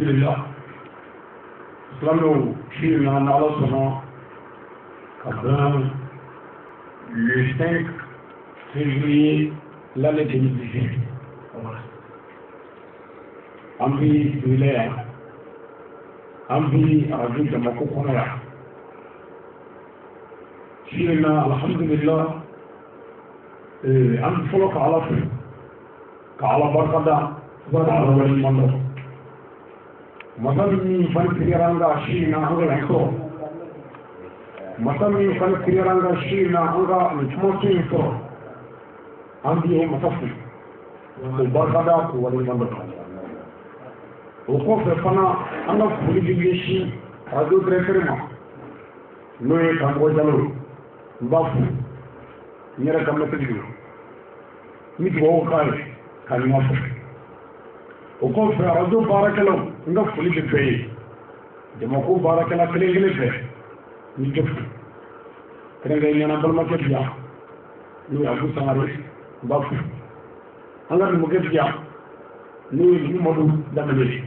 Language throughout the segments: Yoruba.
Alhamdulillah, Islam qui en Allah selon Kabran le 5 février l'année 2018. Ambi Wilaya, Ambi Arabi Jamako Konaya. Shirina Alhamdulillah, Ambi Follow Ka'ala Barkada, Zara Wali Mando. Masami fan kiranga shina anga yanko masami fan kiranga shina anga mtumoto yanko andi masafi barkada ko wali mando ko fana anga fuli bishi radio directement noye kango jalo mbafu nyera kamata digo miti wo kai kanima ko fa radio barakalo nga fuli be fay dama ko barakala kele fe ni jëf kene ngay ñana bal ma jëf ya ni abu sangare bafu anga mu gëf ya ni modu damale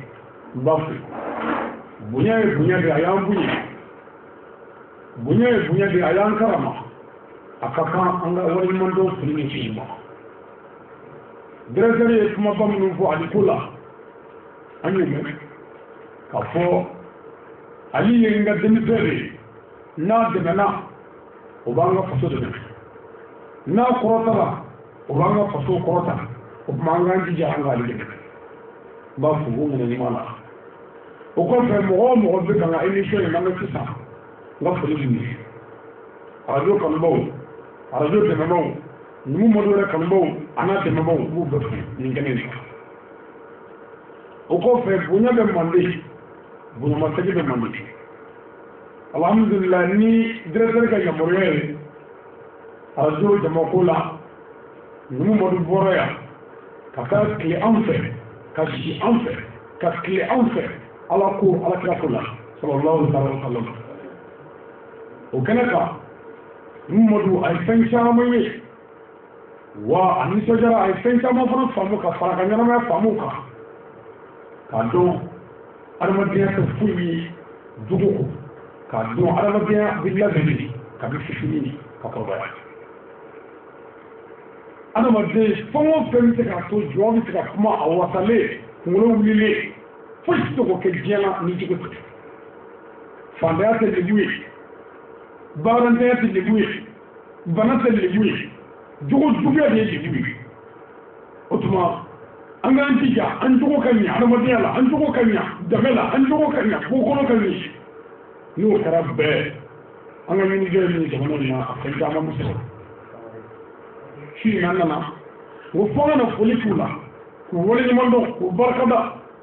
bafu bunya de ayam bunya de ayam karama akaka anga wali mando fuli ni ci ma dresere kuma bam nu fo alikula anyume kafo ali yenga demisere na demena obanga faso de na korota obanga faso korota obanga njija anga ali ba fu ngene ni mala o ko fe mo be kanga emission na me tisa nga fo ni radio kan bawo radio de memo ni mo modore kan bawo ana de memo bu be ni ngene ni o ko fe bunya be mande bunya masaki be mande alhamdulillah ni directeur ka jamoriere arajo jamakula ni mo du boroya ka ka kli anfe ka shi anfe ka kli anfe ala ko ala krakula sallallahu alaihi wasallam o kanaka ni mo du ay fancha moye wa ani sojara ay fancha mo famu ka fara ka nyama famu ka kado armadiyya ta fuyi dugu kado armadiyya billahi ka bi fitini ka korba armadiyya fongo pemte ka to jobi ka kuma awasale ngolo wulile fushi to ko ke jena ni jigo fanda ta libuye barante ta libuye banata libuye dugu dugu ya libuye otuma an ga antija an jogo kanya adamadiya la an jogo kanya damela an jogo kanya ko kono kanya no karabbe an ga ni je ni jamana na kan jama musu shi nan na wo fona na folikula ko wole ni mando ko barkada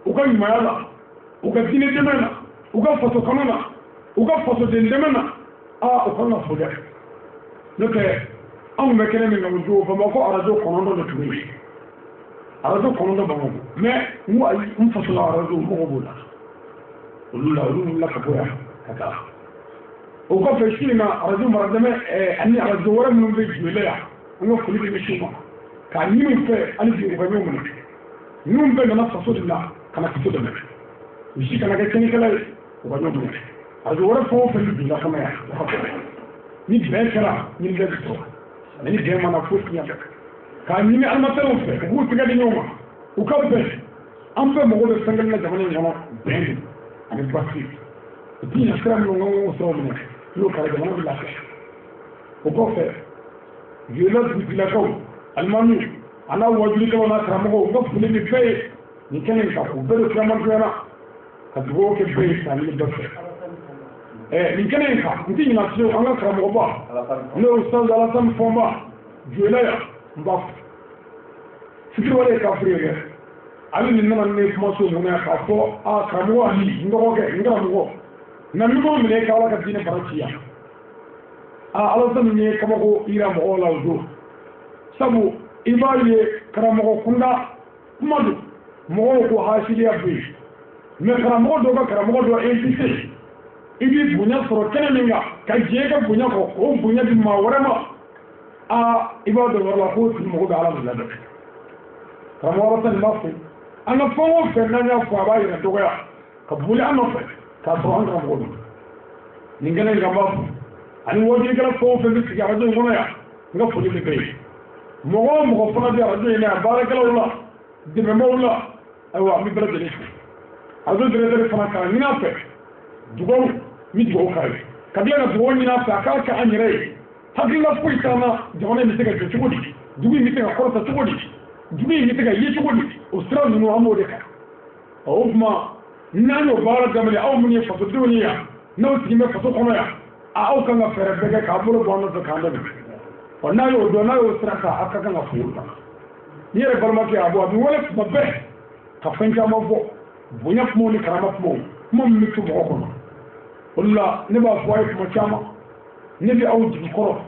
o kan mayala o ka dine demena o ka foto kanona o ka foto de demena o kan na folia no ke an me kene mi no jo ba ko arajo kono do tuwi arajo kono bango mais mu ay fasala arajo mo bola ulu la kapoya kaka o ko fe shina arajo maradame ani arajo wara mun be jwelaya ngo kuli be shima ka ni mu fe ali ji ko be mun num be na fasodilla kana fasodilla shi kana ga kini kala ko ba nyodo arajo wara fo fe bi la kama ya ni be kala ni be to ni de mana fo nya ka ni almatalo fe ko tiga di ñoma u ka be am be mo be sangal na jamana ñoma ben ani basi ti na kram no ngo so mo lo ka jamana bi la fe o ko fe yela bi la ko almami ana wajuli ko na kram ko ngo fu ni be ni kenen ka ko be kram ko na ka dugo ke be sa ni do fe ni kenen ka ndi na so anga kram ko ba no ustaz ala sam fomba yela ya mbaf fikir wale ka frere ali ni nama ne kuma so mun ka fo a kamu ali ngo ke ngara mo na mi mo me ka wala ka dine barachiya ala san ne kama ko ira mo ola zo sabu ibaye karamo ko kunda madu mo ko hasili abi me karamo do ka karamo do NPC ibi bunya soro keneminga ka jega bunya ko bunya di ma warama ibadu wala ko ti mo ga ala la kamoratan mafu ana fongo fenanya kwa bayi na dogoya kabuli anofe ka so an ka mo ni ngene ngamba ani wodi ngala ko fe bi ya radio ngono ya nga fodi be kay mo fana bi radio ina barakallahu de me mawla aywa mi bala de azo de fana ka ni na fe dugo mi dugo kay kabila na dugo ni na fa ka anyere hakilla fuy kana jamana mi tega chugudi dugi mi tega korta chugudi dugi mi tega yi chugudi usra no amode ka awma nano bara gamale aw mun fa duniya no time fa to kono ya aw kanga fere bege ka bolo bono to kanda be onna yo do na yo usra ka akka kanga fuuta yere balma ke abo abi wala babbe ka fenja mabo bunya mo ni karama mo mi tu ko kono walla ne ba fo ay mo chama ne bi aw jigi koro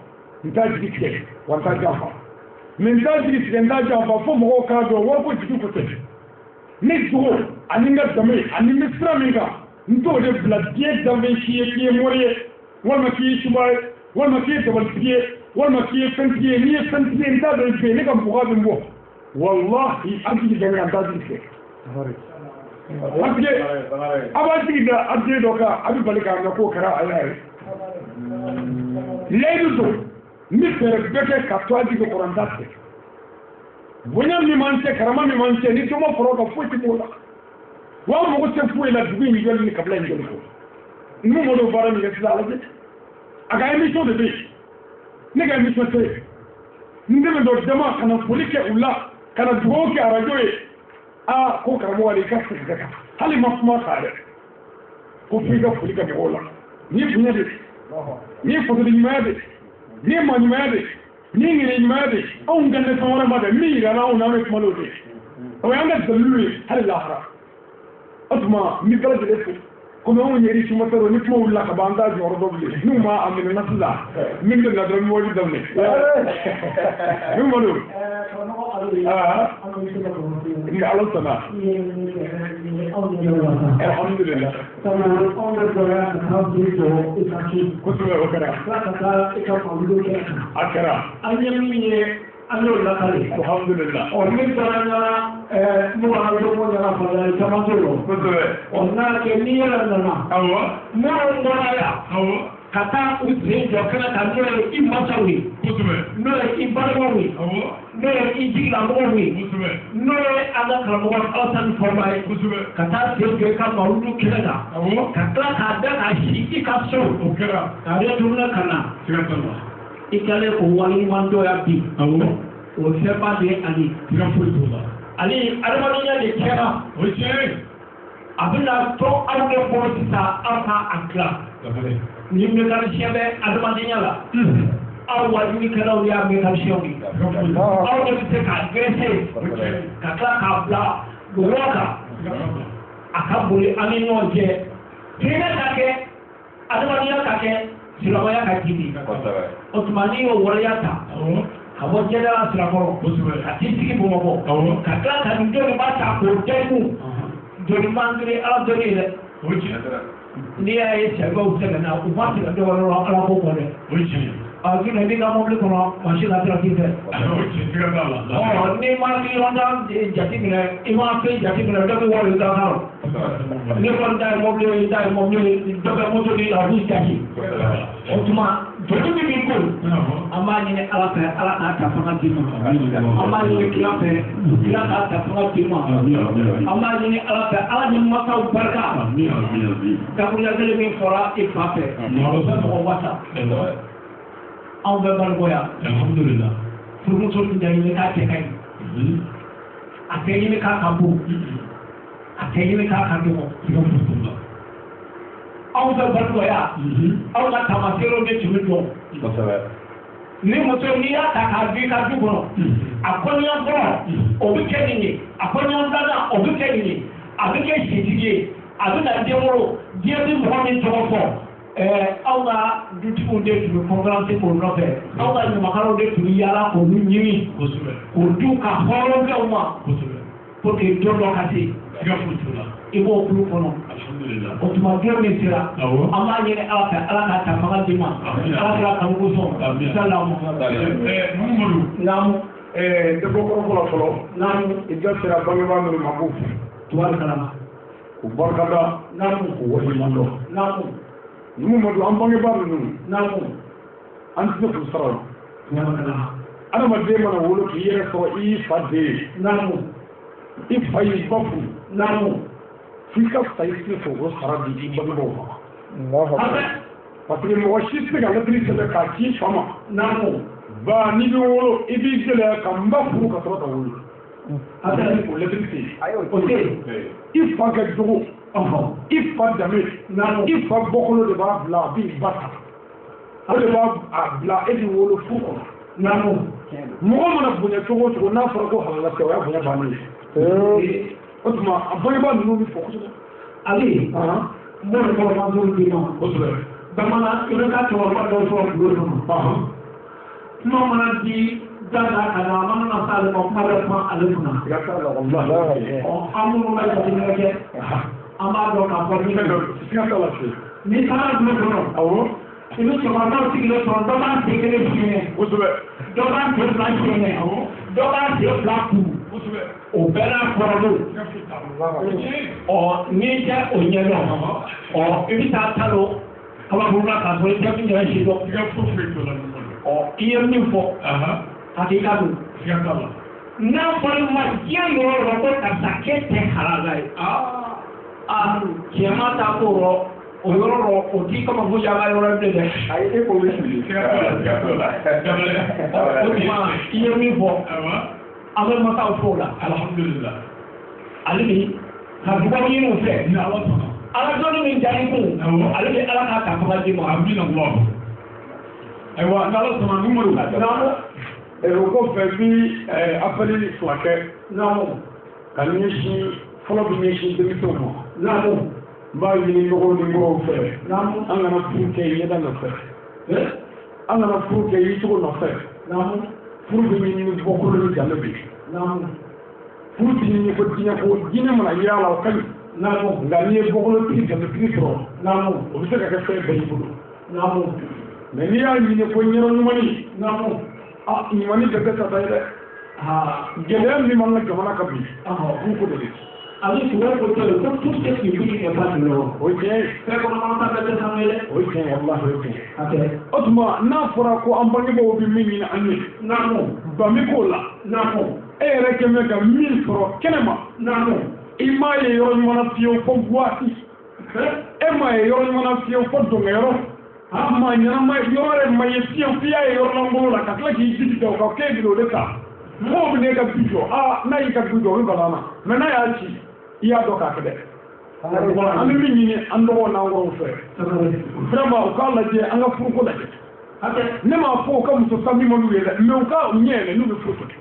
nta jigi tike wanta jamba men nta jigi tike nta jamba fo mo ka do wo ko jigi ko te ne do aninga dame ani misra minga nto de bladie dame kiye moriye wala kiye shubai wala kiye tabalkiye wala kiye fantiye ni fantiye nta do be ne kam buga bimbo wallahi anti de nta jigi tike abati da abdi doka abi balika na ko kara ayaye leiduto mi fere beke katwaji ko korandate bonya mi manche karama mi manche ni tomo foroka futi mola wa mo ko se fuela la dubi mi joli kabla njoli ko nu mo do bara mi getsala alaje aga émission de bi ni ga émission te ndeme do dama kana polike ulla kana dugo ke arajo e a ko karamo wali ka sika hali mafuma kare ko figa polika mi wala ni bunya de ni foto di made ni mani made ni ngini made on ganne sawara made mi ra na ona me malode o yanga dallui hal lahara atma mi kala de ko kuma on yeri ci mataro ni mo wala ka banda joro doble nu ma amina nasla min de nadra mi wodi damne nu malu ni Allah sana alhamdulillah akara alhamdulillah on min tarana mo ando mo na fala tamatolo onna ke ni la na awa mo ngora ya awa kata utre jokana tanjore imachawi no ibarawi no ijila mowi no ada kalmo autan formai kata sege ka maulu kirana kata kada ashi ka so okera kare dumna kana ikale ko wali mando ya bi o sepa de ali ali armaniya de kera o che abuna to arme ko ta aka akla ni me kan shebe armaniya la awa ni kana ya me kan shewi awa de te ka grese ka ka bla goka akabuli ani no je tena take armaniya kake silamaya ka gidi otmani o warayata abo jeda silamoro atisi bo mo kaka kan do ba ta ko demu do mangre ala do ile ni ay sego usena u ba ti do ala ko ko le agi na dinga mo le ko ma shi la tra ti de o ni ma ni onda jati ni ima pe jati ni do wo le da ha ni ko da mo le do ba mo to di la hu jati otuma jotu bi ko amani ne ala ka ta fanga di ma amani ne kila ka ta fanga di ma amani ne ala ni ma ka barka ka ko ya gele mi fora e pape mo so ko wata aw be bal goya alhamdulillah pour mo so ndai ne ka te kai ate ni ka kambu ate ni ka kandu ko aw be bal goya aw la tamasero de tumido ni mo so ni ya ta ka bi ka du bono akoni ya bo obi keni ni akoni ya dada obi keni ni abike shitije abina de moro die bi mo ni to ko aw ga duti mo de tu conférence ko no fe aw ga ni makaro de tu yala ko ni nyimi ko du ka horo ga uma pour que do lo kati ga futula ibo ku ko no alhamdulillah o tuma do ni sira amma ni ala ka ta fanga di ma ala ka ko so salamu muhammadu nam de ko ko folo nam e jottira bangi wandu ma ko tuwar kalama k'u barikada k'u waleɲuman dɔn numu ma don an bangebaa ninnu an tɛ se k'u sara o adamaden mana wolo k'i yɛrɛ sɔrɔ i y'i fa den ye i fa y'i ba furu f'i ka sa i se k'o sara di i bangebaaw ma parce que mɔgɔ si tɛ se ka lɛtiri sɛbɛn k'a ci fa ma ba n'i bɛ wolo i b'i gɛlɛya ka n ba furu ka sɔrɔ ka wolo o lɛtiri tɛ yen i fa kɛ jogo i fa danbe i fa bɔkolo de b'a bila a b'i ba ta o de b'a bila e b'i wolo furu kɔnɔ mɔgɔ mana bonya cogo o cogo n'a fɔra ko halala tɛ o y'a bonya bannen ye o tuma a bangebaa ninnu bɛ fɔ kosɛbɛ ale n b'o de fɔ mansaw den ma kosɛbɛ bamanan i bɛ taa cɛkɔrɔba dɔw sɔrɔ bulon kɔnɔ kuma mana di da ka na a mana na se ale ma kuma bɛ kuma ale kunna an minnu bɛ jateminɛ kɛ an b'a dɔn k'a fɔ ni taara bulon kɔnɔ i bɛ cɛkɔrɔbaw sigilen sɔrɔ dɔ b'a sen kelen fiɲɛ dɔ b'a sen fila fiɲɛ dɔ b'a sen fila kun o bɛɛ n'a kɔrɔlen n'i tɛ o ɲɛ dɔn i bɛ taa ta don kabakuru la k'a sɔrɔ i tɛ min yɛrɛ si dɔn i ye min fɔ hakilila don n'a fɔra ma diɲɛ yɔrɔ o yɔrɔ ko karisa k'e tɛ halala ye cɛman t'a ko rɔ o yɔrɔ rɔ o t'i kama fo yala yɔrɔ bilen dɛ ayi e k'o bɛ fili o tuma i ye min fɔ an bɛ masaw fɔ o la alihamudulila ale bi ka dugawu ɲini u fɛ ala dɔnni min jaabi kun ale bɛ ala k'a ta fanga di ma a bɛ na bɔ ayiwa n'ala sɔnna numéro o kɔfɛ bi appel fila kɛ ka ɲɛsin fɔlɔ bɛ ɲɛsin denmisɛnw ma n b'a ɲini ɲɔgɔn ni ɲɔgɔn fɛ an kana furu kɛ ɲɛda nɔfɛ an kana furu kɛ yicogo nɔfɛ furu bɛ ɲini bɔkolo ni danbe bi furu tɛ ɲini ko diinɛ ko diinɛ mana yira la o ka ɲi nka n'i ye bɔkolotigi danbetigi sɔrɔ o bɛ se ka kɛ fɛn bɛɛ y'i bolo mɛ n'i y'a ɲini ko ɲɛna ɲumani ɲumani bɛɛ bɛ tata ye dɛ gɛlɛya min b'an ka jamana kan bi furu ko de ye ale tun ko to ko tout ce qui est n'est pas de l'eau o tiɲɛ fɛn kɔnɔ ta bɛɛ tɛ san ye dɛ o tiɲɛ walahi o tiɲɛ o tuma n'a fɔra ko an bangebaaw bɛ min ɲini an ye banmi k'o la e yɛrɛ kɛ mɛ ka min sɔrɔ kɛnɛma i m'a ye yɔrɔ ɲuman na fiyewu fo waati e m'a ye yɔrɔ ɲuman na fiyewu fo dɔngɛyɔrɔ maa ɲɛnama yɔrɔ yɛrɛ ma ye fiyewu f'i y'a ye yɔrɔ lankolon la ka tila k'i jigi da o kan k'e bɛ o de ta mɔgɔw bɛ n'e ka du jɔ n'a y'i ka du jɔ o bɛ bala na mɛ n'a y'a ci i y'a dɔn k'a kɛ dɛ an bɛ min ɲini an dɔgɔw n'an kɔrɔw fɛ vraiment u k'a lajɛ an ka furuko lajɛ ne m'a fɔ u ka muso ta min ma n'u ye dɛ mɛ u ka ɲɛ yɛlɛ n'u bɛ furu kɛ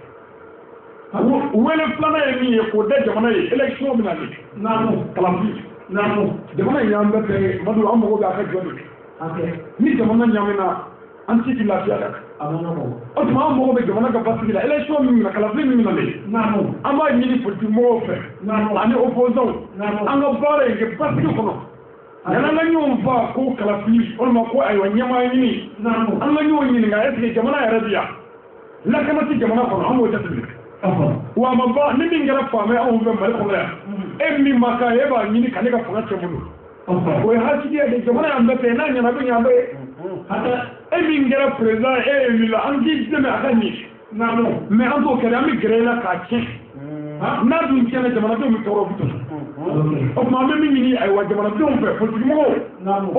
u wele filanan ye min ye k'o da jamana ye élection bɛ na de kalanfin jamana in y'an bɛɛ fɛ ye madu an mago bɛ a ka jɔ de ni jamana ɲamina an ci ti lafiya dɛ o tuma an mago bɛ jamana ka basigi la élection min na kalanfin min na de an b'a ɲini politique mɔgɔw fɛ ani opposants an ka baara in kɛ basigi kɔnɔ yan'an ka ɲɔgɔn fa ko kalafili walima ko ayiwa ɲɛmaa ɲini an ka ɲɔgɔn ɲininka est-ce que jamana yɛrɛ bi yan lakana tɛ jamana kɔnɔ an b'o jateminɛ wa a ma ban ni min kɛra faama ye anw fɛ Mali kɔnɔ yan e min ma k'a ye e b'a ɲini ka ne ka fanga cɛ bolo o ye hasidiya de jamana y'an bɛɛ fɛ n'a ɲɛna bɛ ɲɛ bɛ e min kɛra président e ye wili an k'i dɛmɛ a ka ɲɛ mais an t'o kɛra an bɛ gɛrɛ e la k'a tiɲɛ n'a dun tiɲɛna jamanadenw bɛ tɔɔrɔ bi o tuma an bɛ min ɲini ayiwa jamanadenw fɛ politique mɔgɔw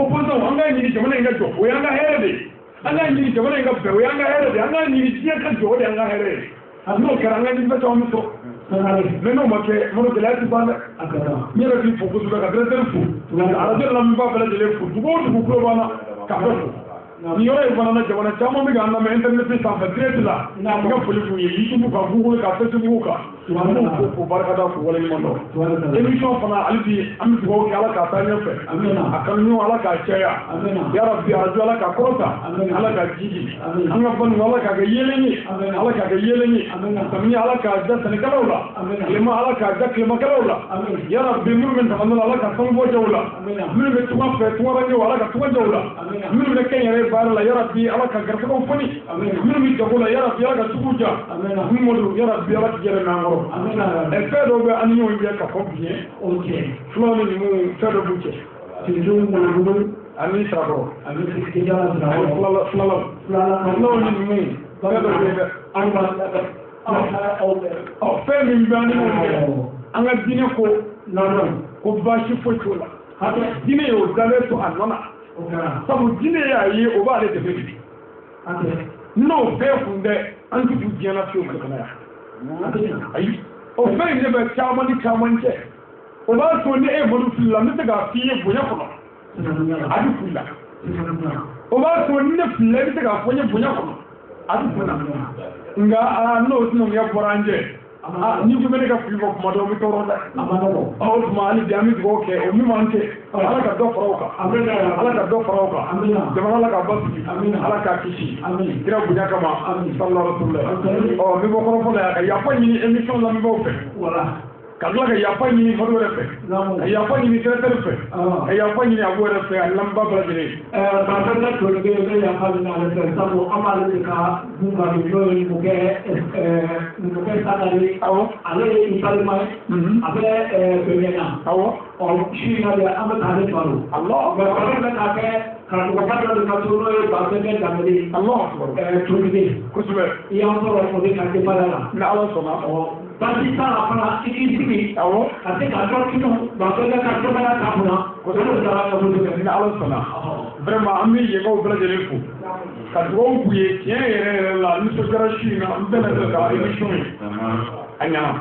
opposants an k'a ɲini jamana in ka jɔ o y'an ka hɛrɛ de ye an k'a ɲini jamana in ka bɛn o y'an ka hɛrɛ de ye an k'a ɲini diɲɛ ka jɔ o de y'an ka hɛrɛ ye n'o kɛra an ka ɲini caman bɛ sɔrɔ mais n'o ma kɛ mɔdɔ gɛlɛya ti ban dɛ n yɛrɛ b'i fo kosɛbɛ ka directeur fo arajo la min b'a bɛɛ lajɛlen fo dugu o dugu kulo b'an na k'a bɛɛ fo nin yɔrɔ in fana na jamana caman bɛ k'an lamɛn internet sanfɛ direct la n ka foli b'u ye YouTube kan Google kan Facebook kan an b'u fo barikada fo waleɲuman dɔn émission fana hali bi an bɛ dugawu kɛ ala k'a taa ɲɛfɛ a kanuɲɔgɔn ala k'a caya yarabi arajo ala k'a kɔrɔta ala k'a jigi an ka banu ala k'a kɛ yeelen ye ala k'a kɛ yeelen ye samiyɛ ala k'a da sɛnɛkɛlaw la tilema ala k'a da tilemakɛlaw la yarabi minnu bɛ tɛmɛ ala ka sanubɔ jaw la minnu bɛ tunga fɛ tunga ɲɛw ala ka tunga jaw la minnu bɛ kɛ yɛrɛ baara la yarabi ala ka garisɛgɛw foni minnu bɛ jago la yarabi ala ka sugu ja minnu yarabi ala k'i yɛrɛ n'an yɔrɔ fɛn dɔ bɛ an ni ɲɔgɔn cɛ ka fɔ biɲɛ fulaw ni numu fɛn dɔ b'u cɛ ani sarakɔrɔ fulaw ni numu fɛn dɔ bɛ fɛn min bɛ an ni ɲɔgɔn cɛ an ka diinɛ ko baasi foyi t'o la diinɛ y'o dalen to a nɔ na sabu diinɛ y'a ye o b'ale dɛmɛ de n'o bɛɛ kun tɛ an ti t'u diɲɛna fiyewu Mali kɔnɔ yan ayi o fɛn in de bɛ caman ni caman cɛ o b'a to ni e bolo fili la n bɛ se k'a f'i ye bonya kɔnɔ a bɛ fili la o b'a to ni ne fili la i bɛ se k'a fɔ n ye bonya kɔnɔ a bɛ fili la nka n'o sinankunya bɔra an cɛ ni ko bɛ ne ka fili fɔ kuma dɔw bɛ tɔɔrɔ dɛ o tuma hali bi an bɛ dugawu kɛ o min b'an cɛ ala ka dɔ fara o kan ala ka dɔ fara o kan jamana ala ka basigi ala k'a kisi kira bonya kama sallallahu alaihi wa sallam n bɛ bɔ kɔrɔfɔ la yan ka yafa ɲini émission lamɛnbaaw fɛ ka tila ka yafa ɲini Madu yɛrɛ fɛ ka yafa ɲini secrétaire fɛ ka yafa ɲini Abu yɛrɛ fɛ ani lamɛnbaa bɛɛ lajɛlen Barabara tole ke be yafa ɲini ale fɛ sabu an b'ale de ka dungari n'o ye numukɛ Sanare ale ye i balima ye a bɛ Beɲɛna su in na de an bɛ k'ale balo mais kɔrɔ bɛ k'a kɛ karamɔgɔba dɔ de ka so n'o ye Babɛkɛ Danbele Tolibe kosɛbɛ i y'an sɔrɔ o de ka denbaya la ni Ala sɔnna basi t'a la fana i k'i sigi ka se ka dɔ tunun Babɛkɛ ka denbaya ta kunna o de taara ka bolo kɛ ni Ala sɔnna vraiment an bɛ yenkaw bɛɛ lajɛlen fo ka dugawu k'u ye tiɲɛ yɛrɛ yɛrɛ la nisɔndiyara su in na n bɛɛ lajɛlen ka émission ye a ɲɛna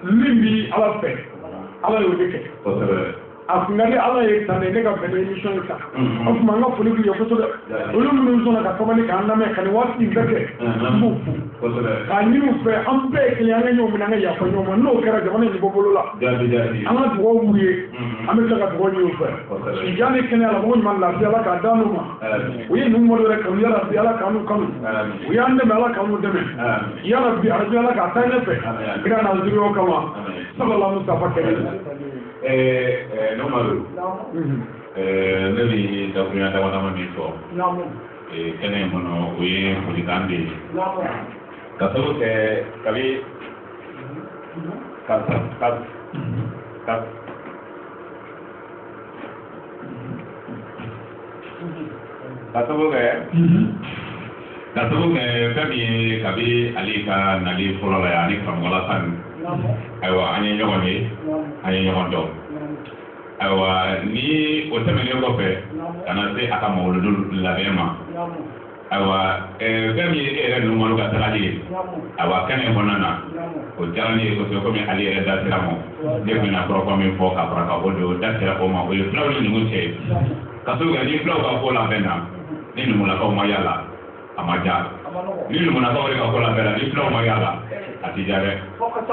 min bi Ala fɛ Ala y'o de kɛ a kun ka di Ala ye tan de ne ka bɛn émission in kan o tuma an ka foli b'u ye kosɛbɛ olu minnu sɔnna ka sabali k'an lamɛn ka nin waati in bɛɛ kɛ n b'u fo k'a ɲini u fɛ an bɛɛ ye kelen an ka ɲɔgɔn minɛ an ka yafa ɲɔgɔn ma n'o kɛra jamana in bɛ bɔ bolo la an ka dugawu b'u ye an bɛ tila ka dugawu ɲini u fɛ ja ni kɛnɛya la mɔgɔ ɲuman lafiya Ala k'a d'an n'u ma u ye ninnu Madu yɛrɛ kanu yala bi Ala k'an kanu u y'an dɛmɛ Ala k'an dɛmɛ yala bi arajo Ala k'a taa ɲɛfɛ kira n'a zuriyaw kama sallallahu Mustafa kɛlɛ Nomadu ne bi dakurunya dama dama min fɔ kɛnɛ in kɔnɔ o ye folikan de ye ka sababu kɛ kabi ka sababu kɛ fɛn min ye kabi ale ka nali fɔlɔ la yan ani karamɔgɔ Sani ayiwa an ye ɲɔgɔn ye an ye ɲɔgɔn dɔn ayiwa ni o tɛmɛnen kɔfɛ ka na se a ka mawuludu labɛn ma ayiwa fɛn min ye e yɛrɛ ninnu Madu ka tagali ye ayiwa kɛnɛ kɔnɔna na o diyara ne ye kosɛbɛ komi ale yɛrɛ da sera ma ne tun bɛna kɔrɔfɔ min fɔ ka fara ka bɔ don da sera o ma o ye fulaw ni numu cɛ ka so kɛ ni fulaw ka ko labɛn na ni numulakaw ma yala a ma ja ni numunakaw de ka ko labɛn na ni fulaw ma yala a ti ja dɛ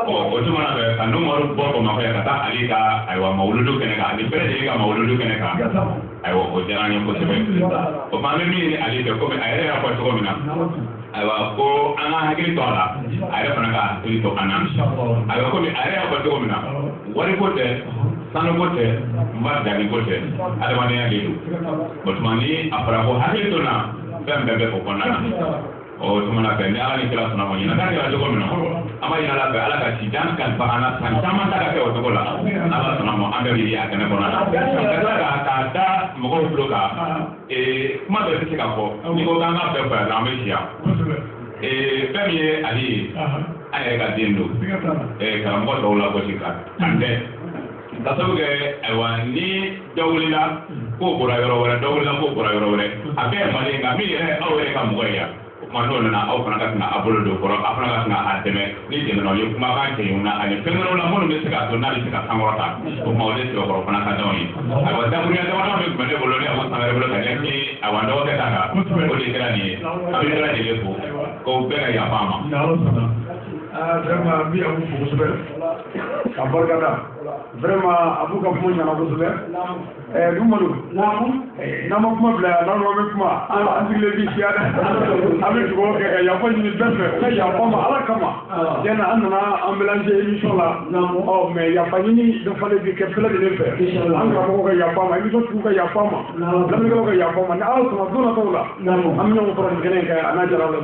o tuma na bɛ ka Madu bɔ Bamakɔ yan ka taa ale ka ayiwa mawuludu kɛnɛ kan ani bɛɛ lajɛlen ka mawuludu kɛnɛ kan ayiwa o diyara n ye kosɛbɛ o tuma an bɛ min ɲini ale fɛ komi a yɛrɛ y'a fɔ cogo min na ayiwa ko an ka hakili to a la a yɛrɛ fana ka hakili to an na ayiwa komi a yɛrɛ y'a fɔ cogo min na wari ko tɛ sanu ko tɛ n ba danni ko tɛ adamadenya de don o tuma ni a fɔra ko hakili to n na fɛn bɛɛ bɛ o kɔnɔna na o tuma na fɛ ni Ala ni kira sɔnna ma ɲinan k'a kɛra cogo min na an b'a ɲini Ala fɛ Ala ka si jan ka ban an na san caman ta ka kɛ o cogo la Ala sɔnna ma an bɛɛ bɛ ye a kɛnɛ kɔnɔna na ka tila k'a da mɔgɔw tulo kan kuma bɛɛ tɛ se ka fɔ n'i ko k'an ka bɛɛ fɔ yan an bɛ si yan fɛn min ye ale ye an yɛrɛ ka den don karamɔgɔ tɔw la gosi kan an tɛ ka sababu kɛ ayiwa ni dɔ wulila k'o bɔra yɔrɔ wɛrɛ dɔ wulila k'o bɔra yɔrɔ wɛrɛ a bɛɛ ye Mali nka min yɛrɛ aw yɛrɛ ka mɔgɔ ye yan o kuma n'o nana aw fana ka kan a bolo don kɔrɔ aw fana ka kan a dɛmɛ ni dɛmɛna o ye kumakan cɛɲɔgɔn na ani fɛn wɛrɛw la minnu bɛ se k'a to n'a bɛ se ka sankɔrɔta o kuma o de sɛbɛkɔrɔ fana ka d'anw ye ayiwa dakurunya damadɔ min tun bɛ ne bolo ne Abu Sangare bolo ka ɲɛsin ayiwa n dɔgɔkɛ ta kan o de kɛra nin ye a bɛ bɛɛ lajɛlen fo ko bɛɛ ka yafa an ma. Vraiment bi Abu fo kosɛbɛ ka barika da vraiment Abu ka kuma ɲana kosɛbɛ Madu n'an ma kuma bila yan n'an bɛ kuma an sigilen bi siya dɛ an bɛ dugawu kɛ ka yafa ɲini bɛɛ fɛ ka yafa ma Ala kama tiɲɛna an nana an mélanger émission la mais yafa ɲini dɔ fana bi kɛ bɛɛ lajɛlen fɛ an karamɔgɔw ka yafa ma émission tigiw ka yafa ma lamɛnnikɛlaw ka yafa ma ni Ala sɔnna don nataw la an bɛ ɲɔgɔn sɔrɔ nin kɛnɛ in kan a n'a jara la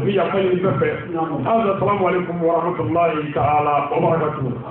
bi yafa ɲini bɛɛ fɛ assalamu alaikum wa rahmatullahi ta'ala wa barakatuh.